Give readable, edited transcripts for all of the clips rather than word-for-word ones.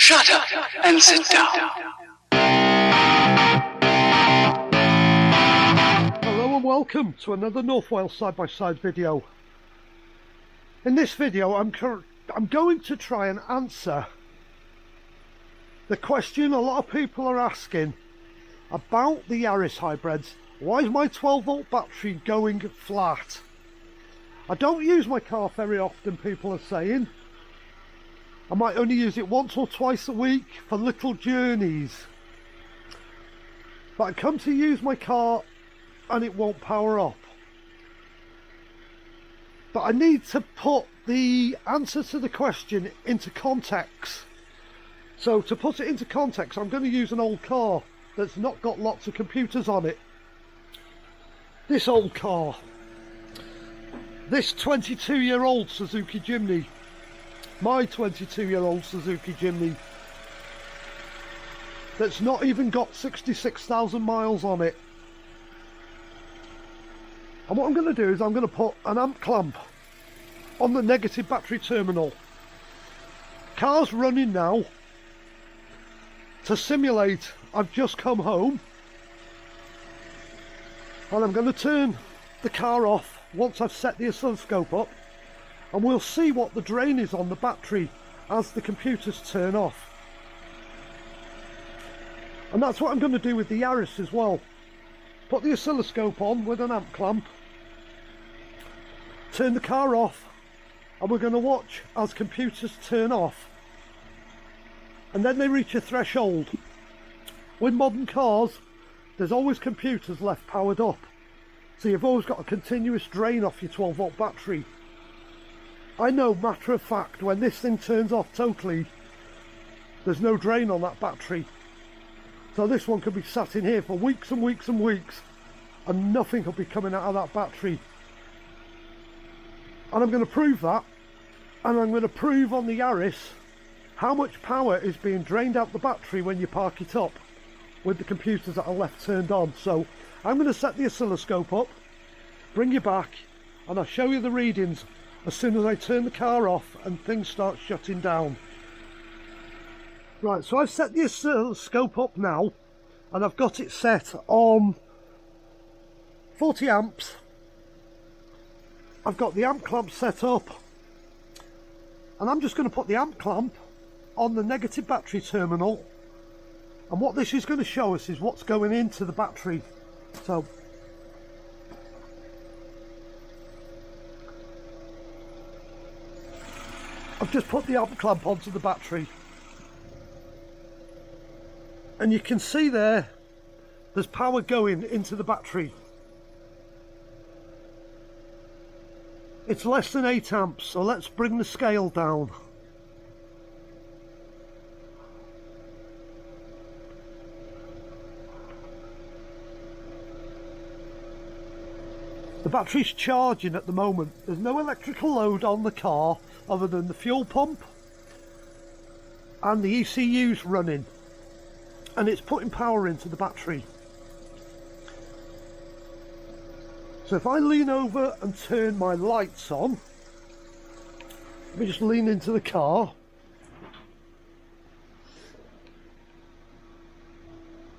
Shut up and sit down. Hello and welcome to another North Wales side-by-side video. In this video I'm going to try and answer the question a lot of people are asking about the Yaris hybrids. Why is my 12 volt battery going flat? I don't use my car very often, people are saying. I might only use it once or twice a week for little journeys. But I come to use my car and it won't power up. But I need to put the answer to the question into context. So to put it into context, I'm going to use an old car that's not got lots of computers on it. This old car. This 22-year-old Suzuki Jimny. My 22-year-old Suzuki Jimny. That's not even got 66,000 miles on it. And what I'm going to do is I'm going to put an amp clamp on the negative battery terminal. Car's running now. To simulate, I've just come home. And I'm going to turn the car off once I've set the oscilloscope up. And we'll see what the drain is on the battery as the computers turn off. And that's what I'm going to do with the Yaris as well. Put the oscilloscope on with an amp clamp. Turn the car off. And we're going to watch as computers turn off. And then they reach a threshold. With modern cars, there's always computers left powered up. So you've always got a continuous drain off your 12 volt battery. I know, matter of fact, when this thing turns off totally, there's no drain on that battery. So this one could be sat in here for weeks and weeks and weeks, and nothing could be coming out of that battery. And I'm going to prove that, and I'm going to prove on the Yaris how much power is being drained out the battery when you park it up with the computers that are left turned on. So I'm going to set the oscilloscope up, bring you back, and I'll show you the readings as soon as I turn the car off and things start shutting down. Right, so I've set the oscilloscope up now, and I've got it set on 40 amps. I've got the amp clamp set up, and I'm just going to put the amp clamp on the negative battery terminal, and what this is going to show us is what's going into the battery. So I've just put the amp clamp onto the battery, and you can see there's power going into the battery. It's less than 8 amps, so let's bring the scale down. The battery's charging at the moment. There's no electrical load on the car other than the fuel pump and the ECU's running, and it's putting power into the battery. So if I lean over and turn my lights on, let me just lean into the car.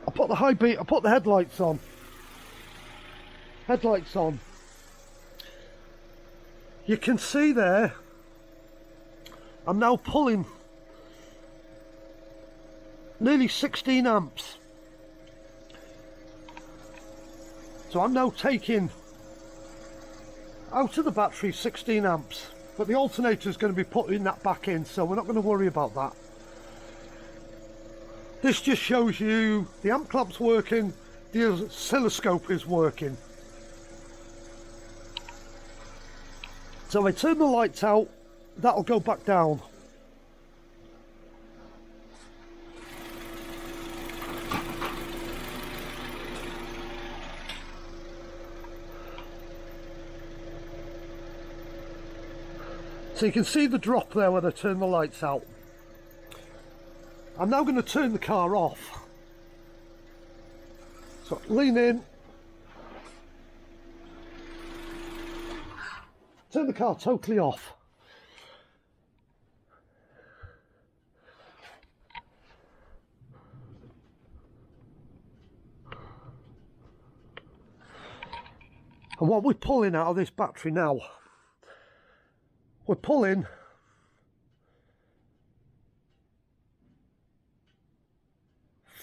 I'll put the high beat, I'll put the headlights on. Headlights on. You can see there, I'm now pulling nearly 16 amps. So I'm now taking out of the battery 16 amps, but the alternator is going to be putting that back in, so we're not going to worry about that. This just shows you the amp clamp's working, the oscilloscope is working. So if I turn the lights out, that'll go back down. So you can see the drop there when I turn the lights out. I'm now going to turn the car off. So lean in. Turn the car totally off. And what we're pulling out of this battery now, we're pulling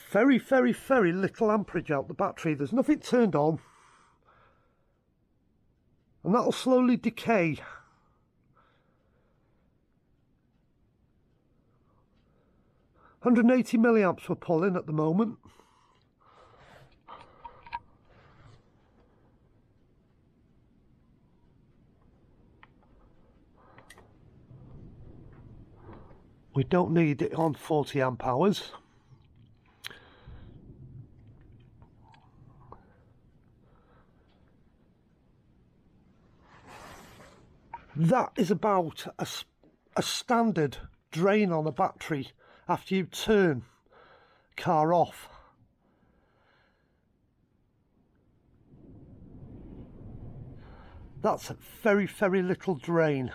very, very, very little amperage out the battery. There's nothing turned on, and that'll slowly decay. £180 milliamps we're pulling at the moment. We don't need it on 40 amp hours. That is about a standard drain on a battery after you turn car off. That's a very, very little drain.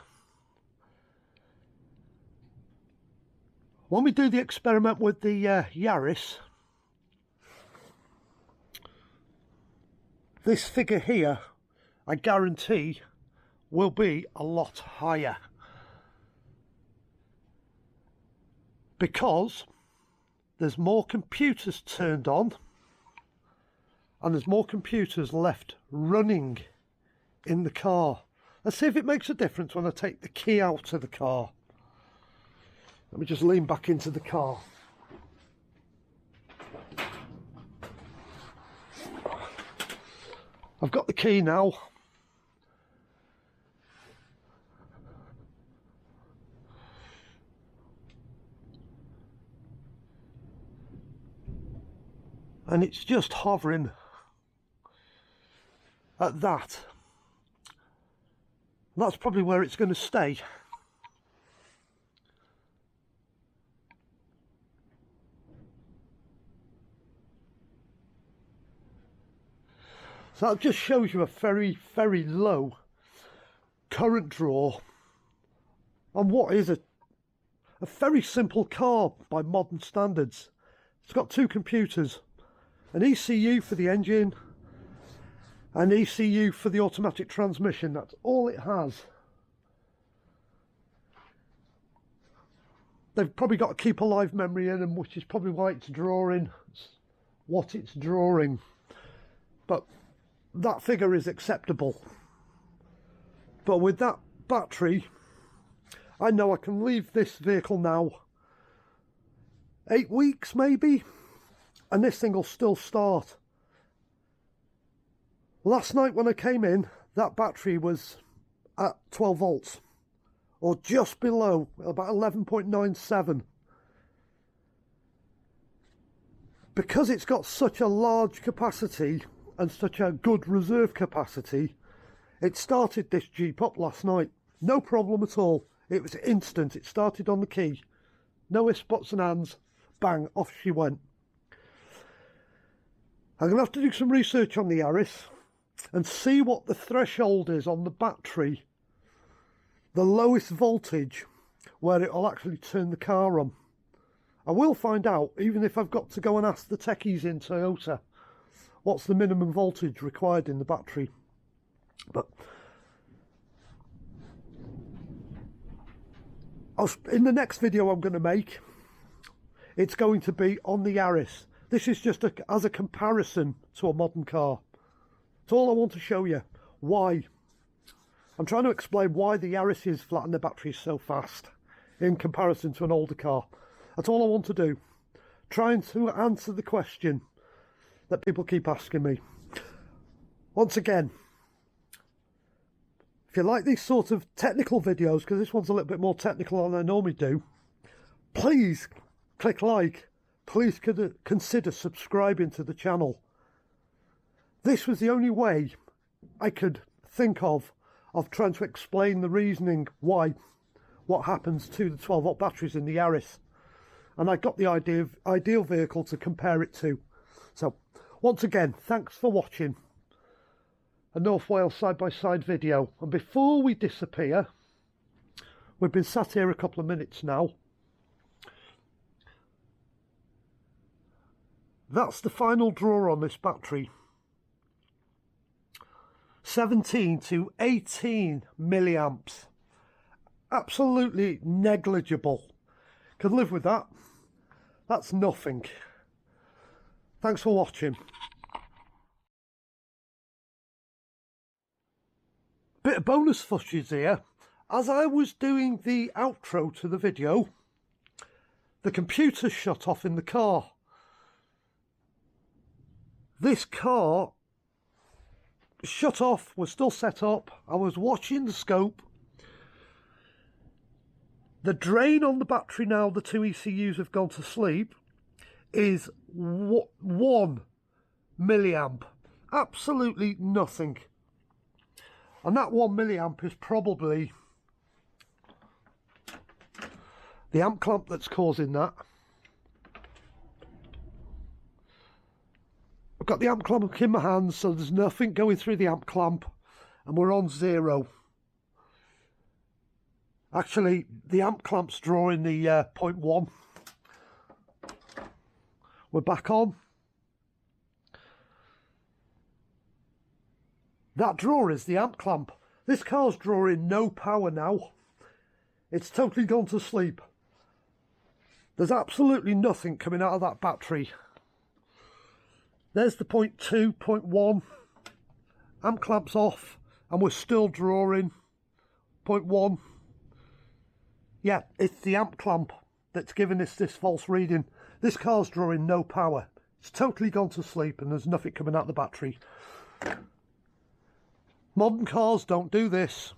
When we do the experiment with the Yaris, this figure here, I guarantee, will be a lot higher, because there's more computers turned on and there's more computers left running in the car. Let's see if it makes a difference when I take the key out of the car. Let me just lean back into the car. I've got the key now. And it's just hovering at that. That's probably where it's going to stay. So that just shows you a very, very low current draw on what is a very simple car by modern standards. It's got two computers, an ECU for the engine, an ECU for the automatic transmission. That's all it has. They've probably got to keep a live memory in them, which is probably why it's drawing what it's drawing. But that figure is acceptable. But with that battery, I know I can leave this vehicle now 8 weeks maybe, and this thing will still start. Last night when I came in, that battery was at 12 volts, or just below, about 11.97. Because it's got such a large capacity and such a good reserve capacity, it started this Jeep up last night. No problem at all. It was instant. It started on the key. No ifs, buts and ands. Bang, off she went. I'm going to have to do some research on the Yaris and see what the threshold is on the battery, the lowest voltage where it will actually turn the car on. I will find out, even if I've got to go and ask the techies in Toyota what's the minimum voltage required in the battery. But in the next video I'm going to make, it's going to be on the Yaris. This is just as a comparison to a modern car. That's all I want to show you. Why? I'm trying to explain why the Yaris is flatten the batteries so fast in comparison to an older car. That's all I want to do. Trying to answer the question that people keep asking me. Once again, if you like these sort of technical videos, because this one's a little bit more technical than I normally do, please click like. Please consider subscribing to the channel. This was the only way I could think of trying to explain the reasoning why, what happens to the 12 volt batteries in the Yaris. And I got the ideal vehicle to compare it to. So once again, thanks for watching a North Wales side-by-side video. And before we disappear, we've been sat here a couple of minutes now. That's the final draw on this battery. 17 to 18 milliamps. Absolutely negligible. Can live with that. That's nothing. Thanks for watching. Bit of bonus footage here. As I was doing the outro to the video, the computer shut off in the car. This car shut off, was still set up. I was watching the scope. The drain on the battery now, the two ECUs have gone to sleep, is 1 milliamp. Absolutely nothing. And that 1 milliamp is probably the amp clamp that's causing that. I've got the amp clamp in my hands, so there's nothing going through the amp clamp, and we're on 0. Actually, the amp clamp's drawing the 0.1. We're back on. That drawer is the amp clamp. This car's drawing no power now. It's totally gone to sleep. There's absolutely nothing coming out of that battery. There's the 0.2, 0.1. Amp clamp's off, and we're still drawing 0.1. Yeah, it's the amp clamp that's giving us this false reading. This car's drawing no power. It's totally gone to sleep and there's nothing coming out of the battery. Modern cars don't do this.